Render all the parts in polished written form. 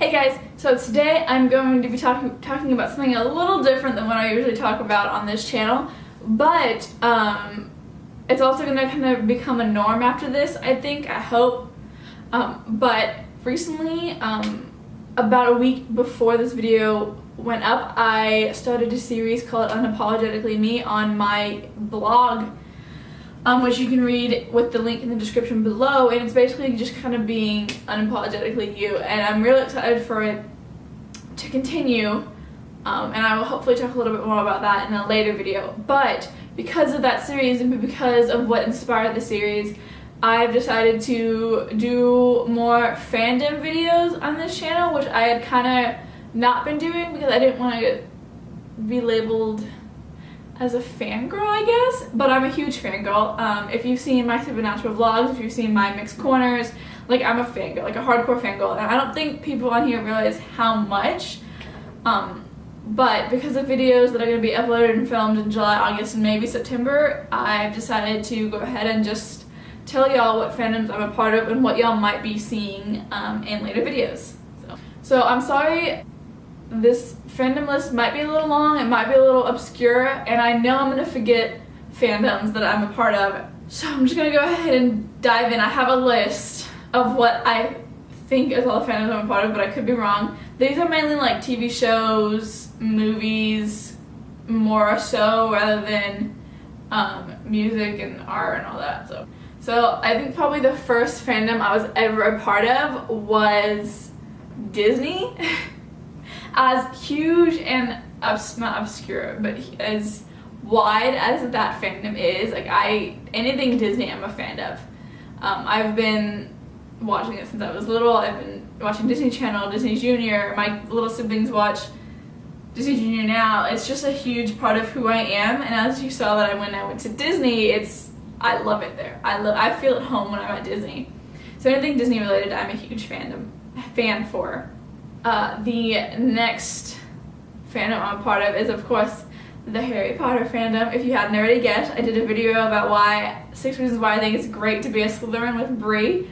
Hey guys, so today I'm going to be talking about something a little different than what I usually talk about on this channel, but it's also going to kind of become a norm after this, I hope. But recently, about a week before this video went up, I started a series called Unapologetically Me on my blog, which you can read with the link in the description below, and it's basically just kind of being unapologetically you, and I'm really excited for it to continue, and I will hopefully talk a little bit more about that in a later video. But because of that series and because of what inspired the series, I've decided to do more fandom videos on this channel, which I had kind of not been doing because I didn't want to be labeled as a fangirl, I guess, but I'm a huge fangirl. If you've seen my Supernatural vlogs, if you've seen my mixed corners, like, I'm a fangirl, like a hardcore fangirl, and I don't think people on here realize how much, but because of videos that are going to be uploaded and filmed in July, August, and maybe September, I've decided to go ahead and just tell y'all what fandoms I'm a part of and what y'all might be seeing in later videos. So I'm sorry, this fandom list might be a little long, it might be a little obscure, and I know I'm going to forget fandoms that I'm a part of. So I'm just going to go ahead and dive in. I have a list of what I think is all the fandoms I'm a part of, but I could be wrong. These are mainly like TV shows, movies, more so, rather than music and art and all that. So I think probably the first fandom I was ever a part of was Disney. As huge and not obscure, but as wide as that fandom is, like, anything Disney I'm a fan of. I've been watching it since I was little. I've been watching Disney Channel, Disney Junior. My little siblings watch Disney Junior now. It's just a huge part of who I am, and as you saw that when I went to Disney, I love it there. I feel at home when I'm at Disney. So anything Disney related, I'm a huge fan for. The next fandom I'm a part of is, of course, the Harry Potter fandom. If you hadn't already guessed, I did a video about 6 reasons why I think it's great to be a Slytherin with Brie.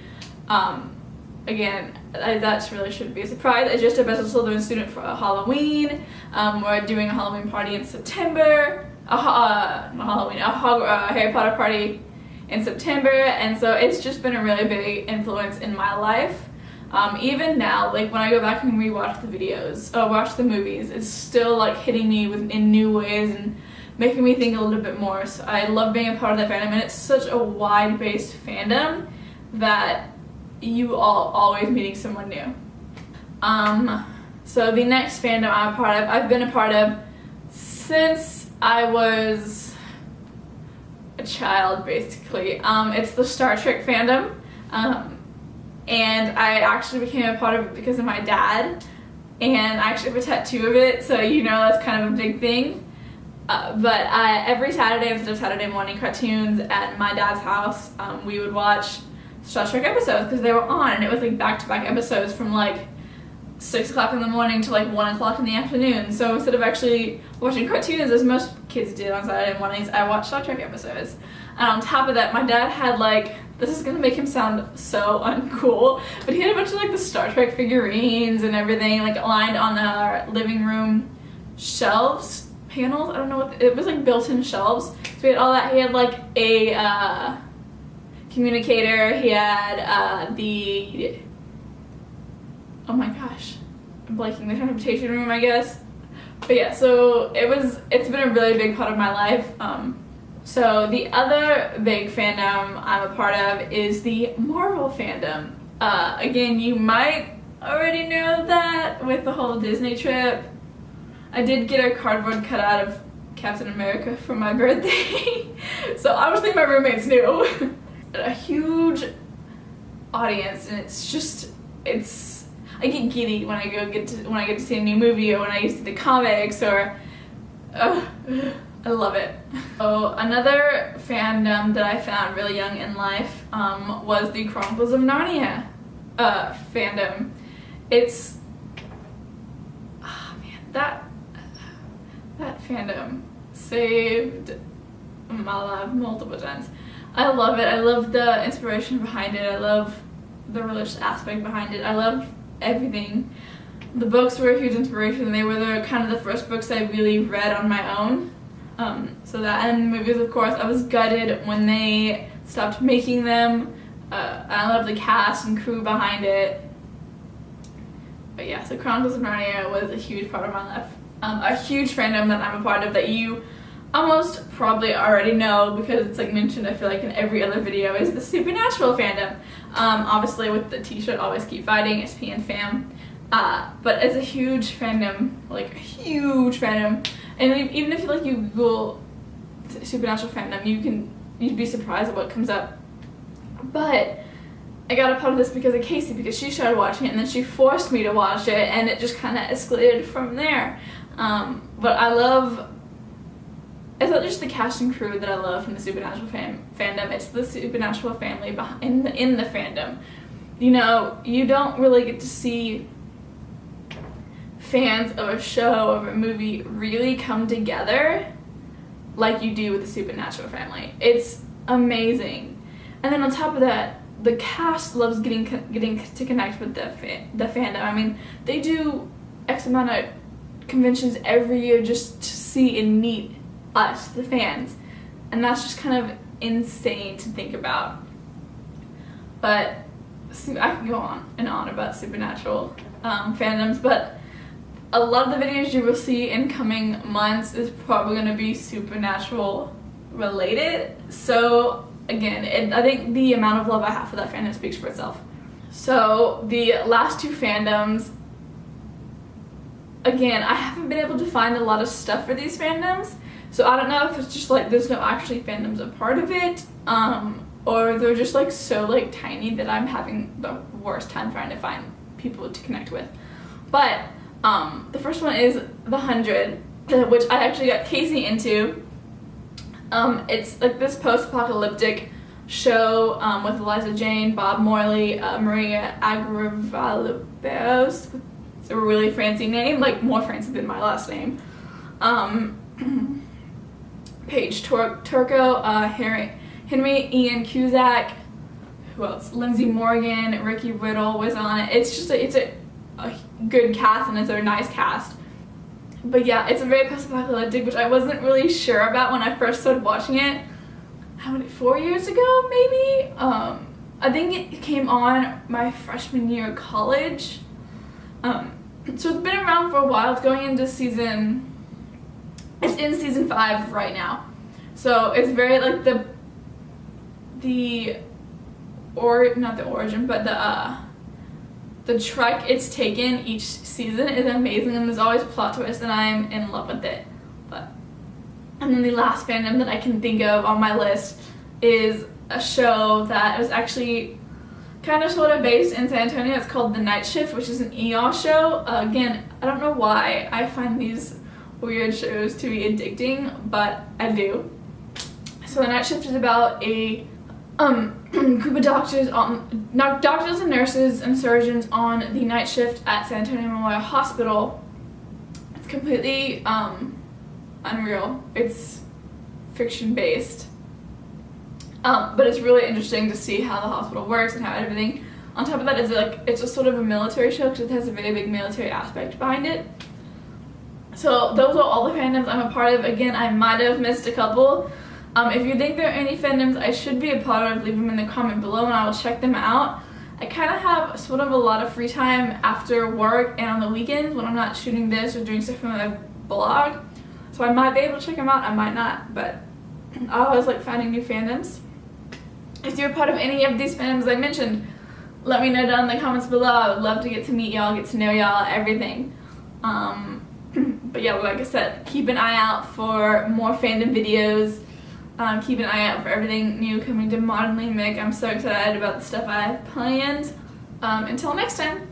Again, that really shouldn't be a surprise. I just am as a Slytherin student for Halloween. We're doing a Halloween party in September. Not Halloween, a Harry Potter party in September, and so it's just been a really big influence in my life. Even now, like, when I go back and rewatch the videos, or watch the movies, it's still like hitting me in new ways and making me think a little bit more. So I love being a part of that fandom, and it's such a wide-based fandom that you are always meeting someone new. So the next fandom I'm a part of, I've been a part of since I was a child, basically. It's the Star Trek fandom. And I actually became a part of it because of my dad, and I actually have a tattoo of it, so you know that's kind of a big thing. But every Saturday, instead of Saturday morning cartoons at my dad's house, we would watch Star Trek episodes because they were on, and it was like back-to-back episodes from like 6 o'clock in the morning to like 1 o'clock in the afternoon. So instead of actually watching cartoons, as most kids did on Saturday mornings, I watched Star Trek episodes. And on top of that, my dad had like, this is gonna make him sound so uncool, but he had a bunch of like the Star Trek figurines and everything like lined on our living room panels. I don't know what, it was like built-in shelves. So we had all that. He had like a communicator. He had oh my gosh, I'm blanking, the transportation room, I guess. But yeah, so it's been a really big part of my life. So the other big fandom I'm a part of is the Marvel fandom. Again, you might already know that with the whole Disney trip. I did get a cardboard cutout of Captain America for my birthday. So obviously my roommates knew. A huge audience, and I get giddy when I get to see a new movie, or when I see the comics, or I love it. So another fandom that I found really young in life was the Chronicles of Narnia fandom. It's, oh man, that fandom saved my life multiple times. I love it. I love the inspiration behind it. I love the religious aspect behind it. I love everything. The books were a huge inspiration. They were the kind of the first books I really read on my own. So that, and the movies, of course, I was gutted when they stopped making them. I love the cast and crew behind it. But yeah, so Chronicles of Narnia was a huge part of my life. A huge fandom that I'm a part of that you almost probably already know because it's like mentioned, I feel like, in every other video, is the Supernatural fandom. Obviously with the t-shirt, Always Keep Fighting, SP and fam. But it's a huge fandom, like a huge fandom. And even if you Google Supernatural fandom, you'd be surprised at what comes up. But I got a part of this because of Casey, because she started watching it and then she forced me to watch it, and it just kind of escalated from there. But it's not just the cast and crew that I love from the Supernatural fandom, it's the Supernatural family in the fandom. You know, you don't really get to see fans of a show, of a movie, really come together like you do with the Supernatural family. It's amazing. And then on top of that, the cast loves getting to connect with the fandom. I mean, they do X amount of conventions every year just to see and meet us, the fans, and that's just kind of insane to think about. But I can go on and on about Supernatural fandoms, but a lot of the videos you will see in coming months is probably going to be Supernatural related. So again, I think the amount of love I have for that fandom speaks for itself. So the last two fandoms, again, I haven't been able to find a lot of stuff for these fandoms, so I don't know if it's just like there's no actually fandoms a part of it, or they're just like so like tiny that I'm having the worst time trying to find people to connect with. But the first one is The 100, which I actually got Casey into. It's like this post-apocalyptic show with Eliza Jane, Bob Morley, Maria Agravaliberos. It's a really fancy name, like more fancy than my last name. Paige Turco, Henry Ian Cusack, who else? Lindsay Morgan, Ricky Riddle was on it. It's just it's a good cast, and it's a nice cast. But yeah, it's a very post-apocalyptic, which I wasn't really sure about when I first started watching it. 4 years ago, maybe? I think it came on my freshman year of college. So it's been around for a while. It's going into it's in season 5 right now. So it's very like not the origin, but the trek it's taken each season is amazing, and there's always plot twists, and I'm in love with it. And then the last fandom that I can think of on my list is a show that was actually kind of sort of based in San Antonio. It's called The Night Shift, which is an ER show. Again, I don't know why I find these weird shows to be addicting, but I do. So The Night Shift is about a group of doctors and nurses and surgeons on the night shift at San Antonio Memorial Hospital. It's completely unreal. It's fiction based, but it's really interesting to see how the hospital works and how everything. On top of that, it's a sort of a military show because it has a very big military aspect behind it. So those are all the fandoms I'm a part of. Again, I might have missed a couple. If you think there are any fandoms I should be a part of, leave them in the comment below and I will check them out. I kind of have sort of a lot of free time after work and on the weekends when I'm not shooting this or doing stuff for my blog. So I might be able to check them out, I might not, but I always like finding new fandoms. If you're a part of any of these fandoms I mentioned, let me know down in the comments below. I would love to get to meet y'all, get to know y'all, everything. But yeah, like I said, keep an eye out for more fandom videos. Keep an eye out for everything new coming to Modernly Mick. I'm so excited about the stuff I have planned. Until next time.